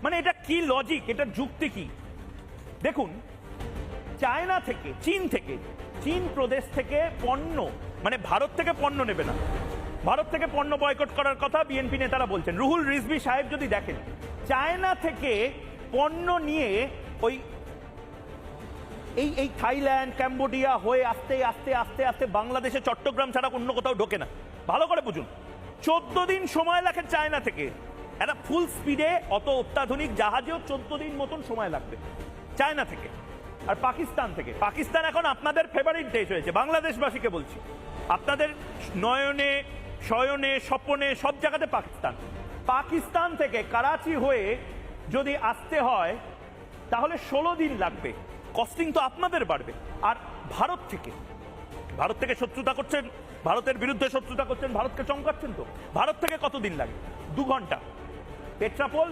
মানে এটা কি লজিক, এটা যুক্তি কি? দেখুন, চায়না থেকে, চীন প্রদেশ থেকে পণ্য, মানে ভারত থেকে পণ্য নেবে না, ভারত থেকে পণ্য বয়কট করার কথা বিএনপি নেতারা বলছেন। রুহুল রিজভী সাহেব যদি দেখেন, চায়না থেকে পণ্য নিয়ে ওই এই থাইল্যান্ড, ক্যাম্বোডিয়া হয়ে আস্তে আস্তে আস্তে আস্তে বাংলাদেশে চট্টগ্রাম ছাড়া অন্য কোথাও ঢোকে না। ভালো করে বুঝুন, 14 দিন সময় লাগে চায়না থেকে। একটা ফুল স্পিডে অত অত্যাধুনিক জাহাজেও 14 দিন মতন সময় লাগবে চায়না থেকে। আর পাকিস্তান থেকে, পাকিস্তান এখন আপনাদের ফেভারিট দেশ হয়েছে। বাংলাদেশবাসীকে বলছি, আপনাদের নয়নে, শয়নে, স্বপনে সব জায়গাতে পাকিস্তান থেকে করাচি হয়ে যদি আসতে হয় তাহলে 16 দিন লাগবে। কস্টিং তো আপনাদের বাড়বে। আর ভারত থেকে শত্রুতা করছেন, ভারতের বিরুদ্ধে শত্রুতা করছেন, ভারতকে চমকাচ্ছেন, তো ভারত থেকে কতদিন লাগে? 2 ঘন্টা পেট্রাপোল